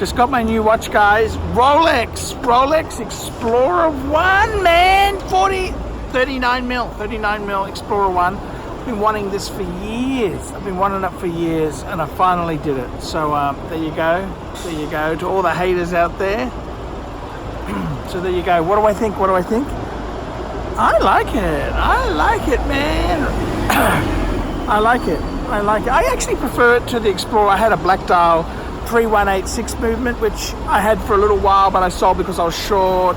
Just got my new watch, guys. Rolex Explorer 1, man. 39 mil Explorer 1. I've been wanting this for years. I've been wanting it for years, and I finally did it. So there you go. There you go. To all the haters out there. So there you go. What do I think? What do I think? I like it. I like it, man. I like it. I like it. I actually prefer it to the Explorer. I had a black dial 3186 movement, which I had for a little while, but I sold because I was short.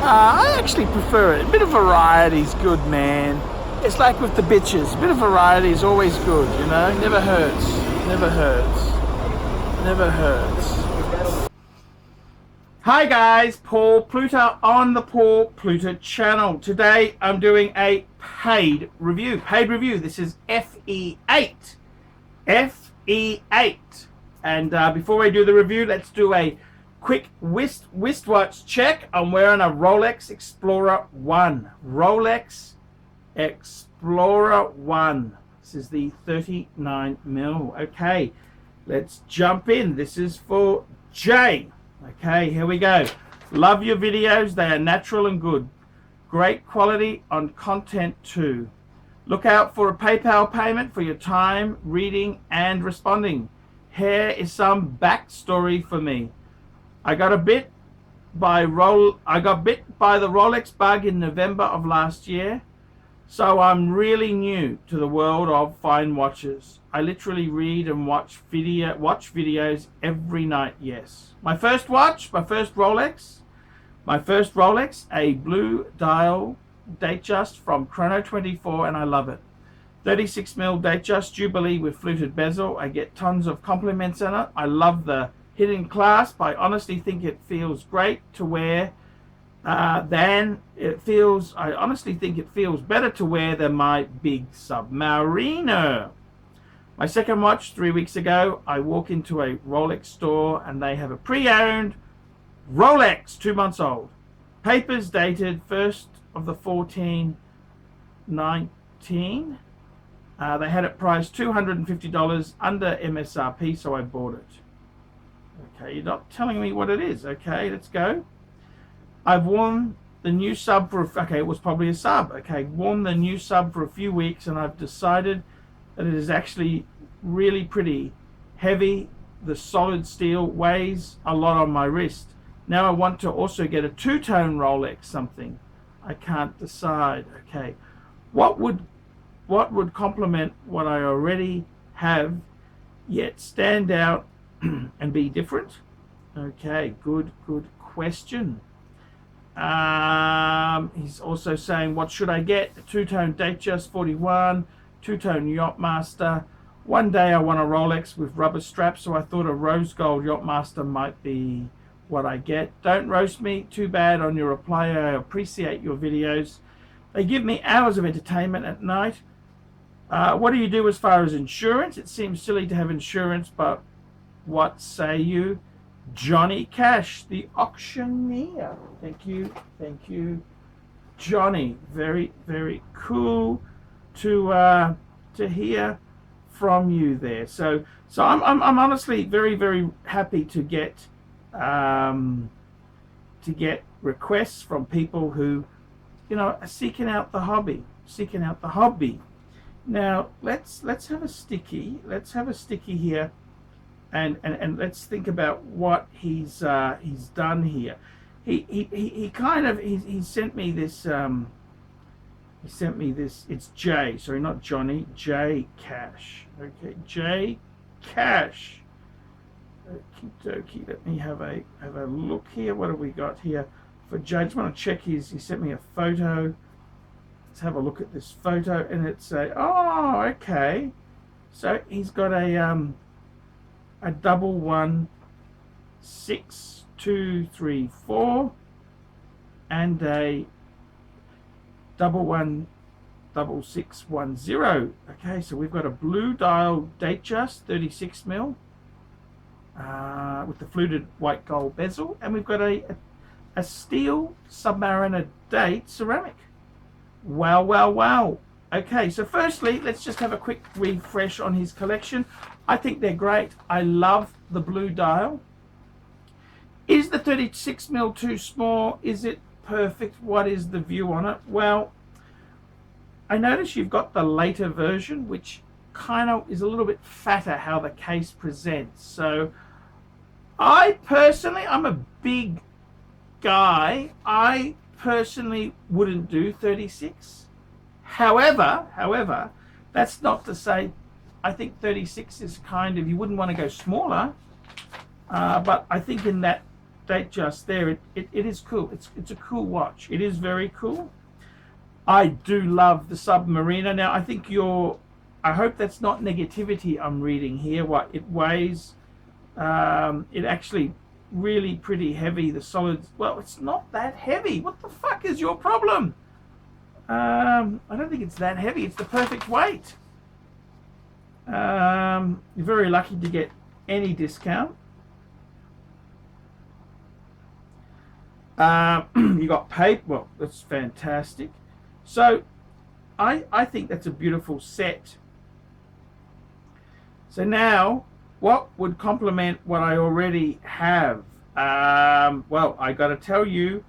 I actually prefer it. A bit of variety is good, man. It's like with the bitches. A bit of variety is always good, you know? Never hurts. Never hurts. Never hurts. Hi guys, Paul Pluta on the Paul Pluta channel. Today I'm doing a paid review. This is FE8. FE8. And before we do the review, let's do a quick wristwatch check. I'm wearing a Rolex Explorer 1. Rolex Explorer 1. This is the 39 mil. Okay, let's jump in. This is for Jay. Okay, here we go. Love your videos. They are natural and good. Great quality on content too. Look out for a PayPal payment for your time, reading and responding. Here is some backstory for me. I got bit by the Rolex bug in November of last year. So I'm really new to the world of fine watches. I literally read and watch videos every night, yes. My first Rolex, a blue dial Datejust from Chrono24, and I love it. 36 mil Datejust Jubilee with fluted bezel. I get tons of compliments on it. I love the hidden clasp. I honestly think it feels great to wear. I honestly think it feels better to wear than my big Submariner. My second watch, 3 weeks ago, I walk into a Rolex store and they have a pre-owned Rolex, 2 months old. Papers dated 1st of the 14/19. They had it priced $250 under MSRP, so I bought it. Okay, you're not telling me what it is. Okay, let's go. I've worn the new sub for, okay, it was probably a sub. Okay, worn the new sub for a few weeks and I've decided that it is actually really pretty heavy. The solid steel weighs a lot on my wrist. Now I want to also get a two-tone Rolex something. I can't decide. Okay, what would complement what I already have yet stand out and be different? Okay, good question. He's also saying, what should I get? A two-tone Datejust 41, two-tone Yachtmaster. One day I want a Rolex with rubber straps, so I thought a rose gold Yachtmaster might be what I get. Don't roast me too bad on your reply. I appreciate your videos. They give me hours of entertainment at night. What do you do as far as insurance? It seems silly to have insurance, but what say you? Johnny Cash, the auctioneer. Thank you, Johnny. Very cool to hear from you there. So I'm honestly very happy to get requests from people who, you know, are seeking out the hobby. Now let's have a sticky. Let's have a sticky here. And let's think about what he's done here. He sent me this. It's Jay. Sorry, not Johnny. Jay Cash. Okay, Jay Cash. Okie dokie. Let me have a look here. What have we got here for Jay? I just want to check he sent me a photo. Let's have a look at this photo, and it's oh, okay. So he's got a 116-234 and a 116610. Okay, so we've got a blue dial Datejust 36 mil with the fluted white gold bezel, and we've got a steel Submariner date ceramic. Wow. Okay, so firstly, let's just have a quick refresh on his collection. I think they're great. I love the blue dial. Is the 36mm too small? Is it perfect? What is the view on it? Well, I notice you've got the later version, which kind of is a little bit fatter how the case presents. So I personally, I'm a big guy. I personally wouldn't do 36. However, that's not to say I think 36 is kind of, you wouldn't want to go smaller. But I think in that date just there, it is cool. It's a cool watch. It is very cool. I do love the Submariner. Now, I hope that's not negativity I'm reading here. What it weighs, it actually really pretty heavy. The solids, well, it's not that heavy. What the fuck is your problem? I don't think it's that heavy. It's the perfect weight. You're very lucky to get any discount. You got paper. Well, that's fantastic. So I think that's a beautiful set. So now, what would complement what I already have? Well, I've got to tell you,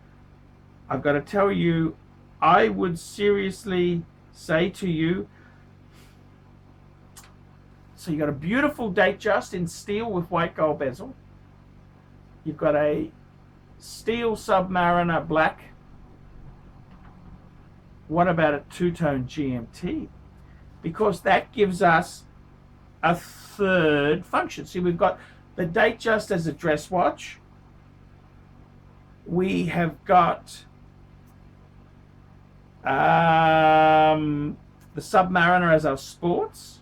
I would seriously say to you, so you got a beautiful Datejust in steel with white gold bezel. You've got a steel Submariner black. What about a two-tone GMT? Because that gives us a third function. See, we've got the Datejust as a dress watch. We have got the Submariner as our sports.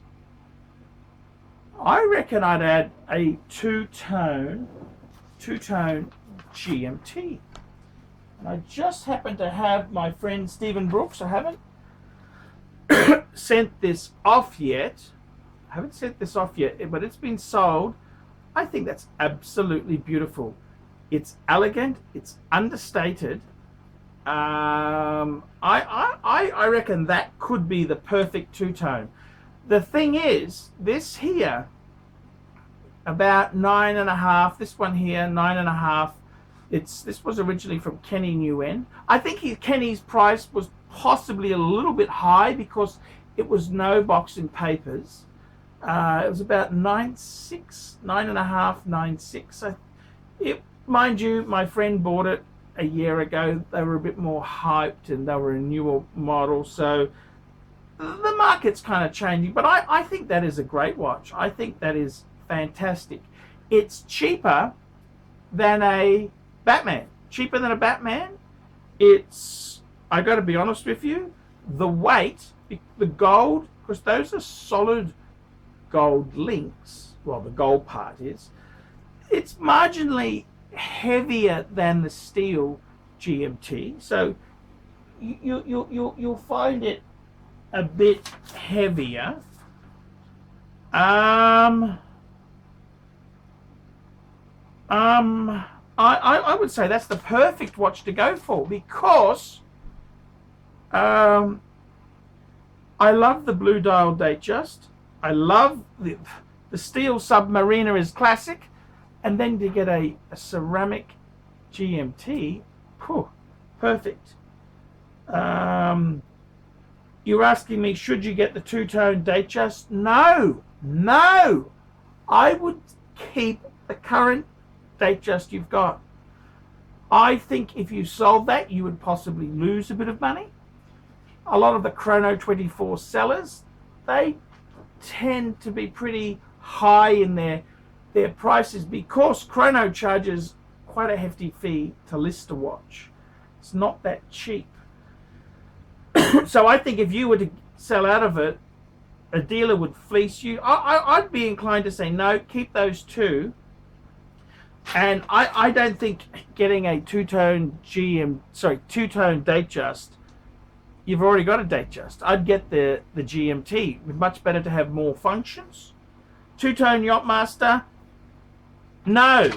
I reckon I'd add a two-tone GMT. And I just happen to have my friend Stephen Brooks. I haven't sent this off yet. But it's been sold. I think that's absolutely beautiful. It's elegant. It's understated. I reckon that could be the perfect two-tone. The thing is, this here, about 9.5. This one here, 9.5. This was originally from Kenny Nguyen. I think Kenny's price was possibly a little bit high because it was no box in papers. It was about 9.6, 9.5, 9.6. Mind you, my friend bought it a year ago. They were a bit more hyped and they were a newer model, so the market's kind of changing. But I think that is a great watch. I think that is fantastic. It's cheaper than a Batman. Cheaper than a Batman. I got to be honest with you, the weight, the gold, because those are solid gold links. Well, the gold part is. It's marginally heavier than the steel GMT, so you'll find it a bit heavier. I would say that's the perfect watch to go for because I love the blue dial Datejust. I love the steel Submariner is classic, and then to get a ceramic GMT, perfect. You're asking me, should you get the two-tone Datejust? No. I would keep the current Datejust you've got. I think if you sold that, you would possibly lose a bit of money. A lot of the Chrono 24 sellers, they tend to be pretty high in their prices because Chrono charges quite a hefty fee to list a watch. It's not that cheap. So I think if you were to sell out of it, a dealer would fleece you. I'd be inclined to say no, keep those two. And I don't think getting a two-tone Datejust, you've already got a Datejust. I'd get the GMT. It's much better to have more functions. Two-tone Yachtmaster, no.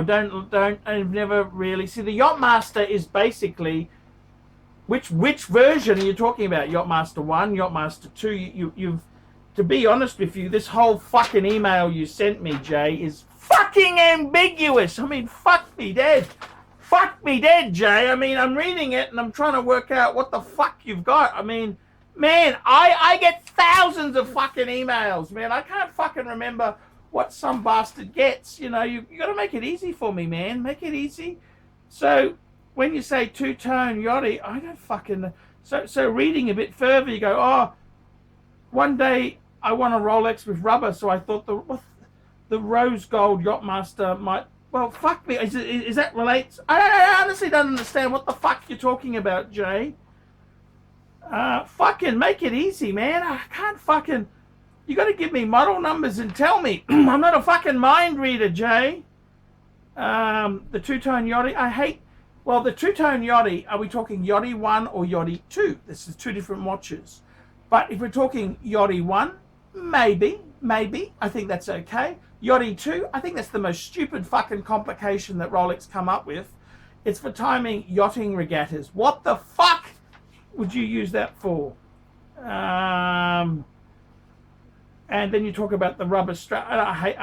Don't. I've never really. See, the Yachtmaster is basically, which version are you talking about? Yachtmaster 1, Yachtmaster 2. You've to be honest with you, this whole fucking email you sent me, Jay, is fucking ambiguous. I mean, fuck me dead. Fuck me dead, Jay. I mean, I'm reading it and I'm trying to work out what the fuck you've got. I mean, man, I get thousands of fucking emails, man. I can't fucking remember what some bastard gets. You know, you got to make it easy for me, man. Make it easy. So when you say two-tone yachty, I don't fucking... So reading a bit further, you go, oh, one day I want a Rolex with rubber, so I thought the rose gold Yachtmaster might... Well, fuck me. Is that relates? I honestly don't understand what the fuck you're talking about, Jay. Fucking make it easy, man. I can't fucking... You got to give me model numbers and tell me. I'm not a fucking mind reader, Jay. The two-tone yachty, I hate... Well, the two-tone yachty, are we talking yachty 1 or yachty 2? This is two different watches. But if we're talking yachty 1, maybe. I think that's okay. Yachty 2, I think that's the most stupid fucking complication that Rolex come up with. It's for timing yachting regattas. What the fuck would you use that for? And then you talk about the rubber strap. I hate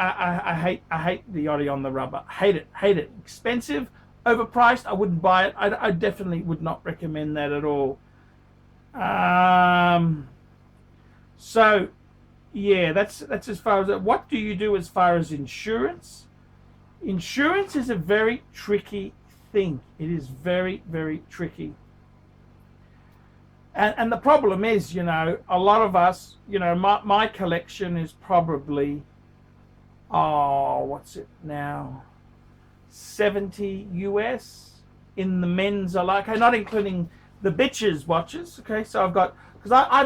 the yachty on the rubber. Hate it. Expensive, overpriced. I wouldn't buy it. I definitely would not recommend that at all. So yeah, that's as far as that. What do you do as far as insurance? Insurance is a very tricky thing. It is very, very tricky. And the problem is, you know, a lot of us, you know, my collection is probably, what's it now? 70 US in the men's are like, okay, not including the bitches watches. Okay, so I've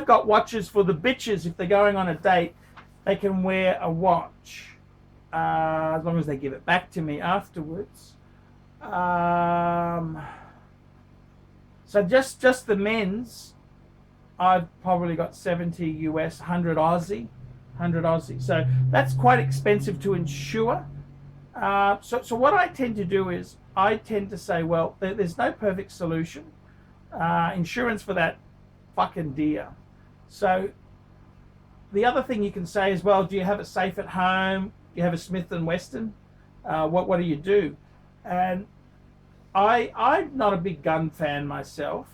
got watches for the bitches. If they're going on a date, they can wear a watch as long as they give it back to me afterwards. So just the men's, I've probably got 70 US, 100 Aussie. So that's quite expensive to insure. So what I tend to do is I tend to say, well, there's no perfect solution. Insurance for that fucking deer. So the other thing you can say is, well, do you have a safe at home? Do you have a Smith & Wesson? What do you do? And I'm not a big gun fan myself.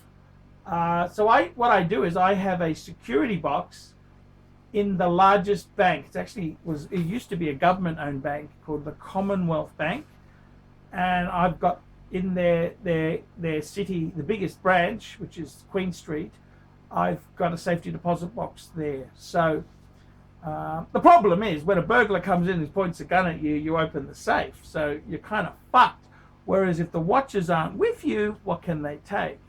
So what I do is I have a security box in the largest bank. It used to be a government-owned bank called the Commonwealth Bank, and I've got in their city, the biggest branch, which is Queen Street, I've got a safety deposit box there. So the problem is when a burglar comes in and points a gun at you, you open the safe, so you're kind of fucked. Whereas if the watches aren't with you, what can they take?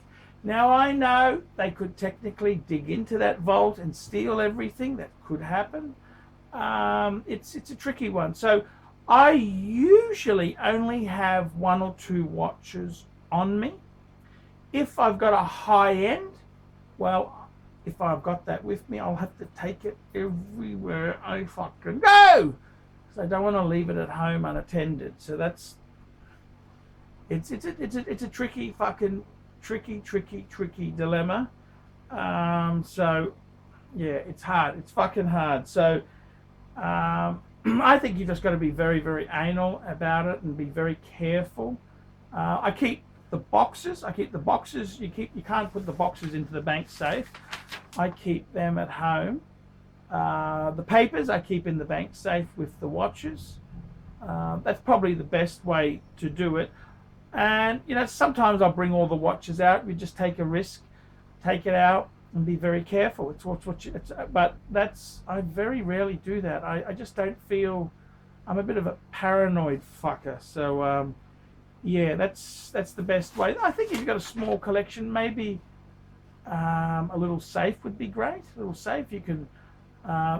Now, I know they could technically dig into that vault and steal everything. That could happen. It's a tricky one. So I usually only have 1 or 2 watches on me. If I've got a high end, well, if I've got that with me, I'll have to take it everywhere I fucking go. So I don't want to leave it at home unattended. So it's a tricky fucking tricky dilemma. So yeah, it's hard. It's fucking hard. So I think you just got to be very, very anal about it and be very careful. I keep the boxes. You can't put the boxes into the bank safe. I keep them at home. The papers I keep in the bank safe with the watches. That's probably the best way to do it. And you know, sometimes I'll bring all the watches out. We just take a risk, take it out, and be very careful. But I very rarely do that. I just don't feel. I'm a bit of a paranoid fucker. So yeah, that's the best way. I think if you've got a small collection, maybe a little safe would be great. A little safe you can.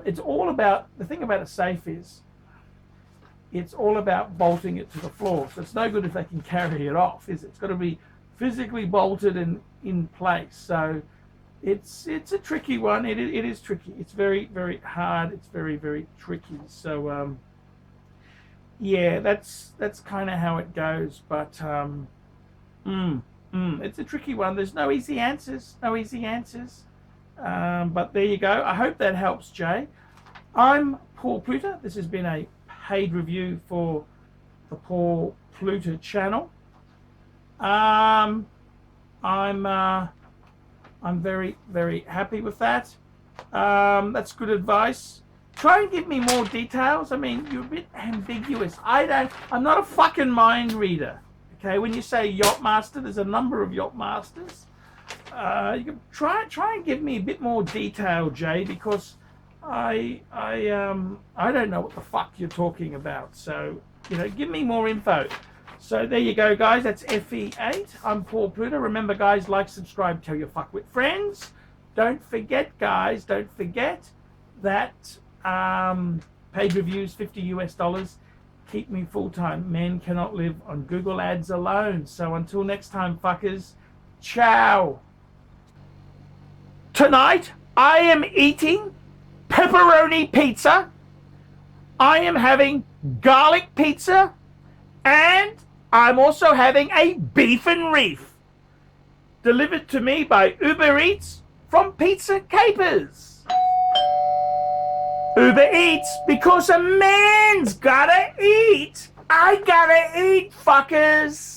It's all about the thing about a safe is. It's all about bolting it to the floor. So it's no good if they can carry it off, is it? It's got to be physically bolted and in place. So it's a tricky one. It is tricky. It's very, very hard. It's very, very tricky. So yeah, that's kind of how it goes. But it's a tricky one. There's no easy answers. But there you go. I hope that helps, Jay. I'm Paul Pluta. This has been a paid review for the Paul Pluta channel. I'm very, very happy with that. That's good advice. Try and give me more details. I mean, you're a bit ambiguous. I'm not a fucking mind reader. Okay, when you say yacht master, there's a number of yacht masters. You can try and give me a bit more detail, Jay, because I don't know what the fuck you're talking about. So, you know, give me more info. So there you go, guys. That's FE8. I'm Paul Pluta. Remember, guys, like, subscribe, tell your fuckwit friends. Don't forget, guys, don't forget that paid reviews, $50 US, keep me full-time. Men cannot live on Google ads alone. So until next time, fuckers, ciao. Tonight, I am eating pepperoni pizza. I am having garlic pizza. And I'm also having a beef and reef delivered to me by Uber Eats from Pizza Capers. Uber Eats, because a man's gotta eat. I gotta eat, fuckers.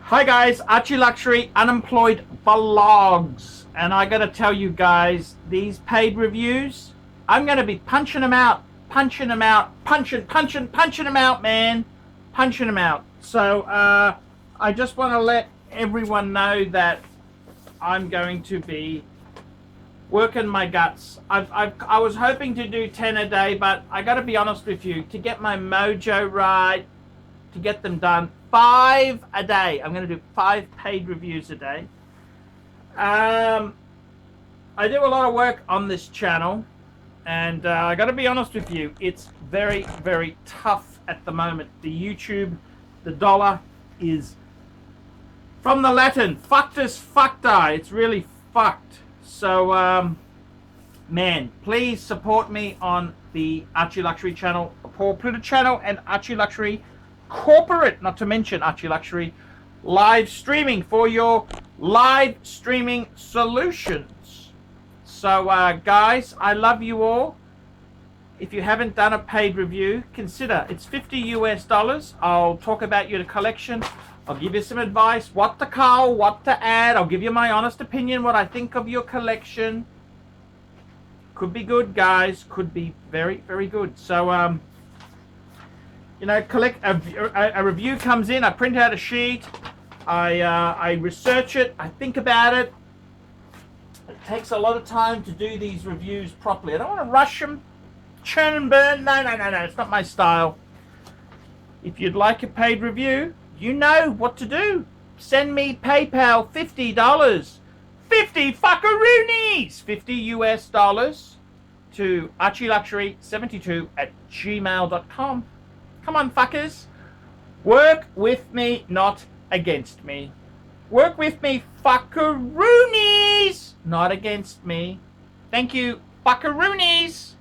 Hi guys, ArchieLuxury Unemployed Vlogs, and I gotta tell you guys, these paid reviews, I'm gonna be punching them out, punching them out, punching them out, man, punching them out. So I just want to let everyone know that I'm going to be working my guts. I was hoping to do 10 a day, but I gotta be honest with you, to get my mojo right, to get them done, 5 a day. I'm going to do 5 paid reviews a day. I do a lot of work on this channel, and I got to be honest with you, it's very, very tough at the moment. The YouTube, the dollar is, from the Latin, fuctus fucti. It's really fucked. So, man, please support me on the ArchieLuxury channel, Paul Pluta channel, and ArchieLuxury Corporate, not to mention ArchieLuxury live streaming for your live streaming solutions. So guys, I love you all. If you haven't done a paid review, consider. It's $50 US. I'll talk about your collection. I'll give you some advice, what to call, what to add. I'll give you my honest opinion, what I think of your collection. Could be good, guys, could be very, very good. So you know, collect a review comes in, I print out a sheet, I research it, I think about it. It takes a lot of time to do these reviews properly. I don't want to rush them, churn and burn. No, it's not my style. If you'd like a paid review, you know what to do. Send me PayPal $50. 50 fuckaroonies! $50 US to ArchieLuxury72@gmail.com. Come on, fuckers. Work with me, not against me. Work with me, fuckaroonies, not against me. Thank you, fuckaroonies.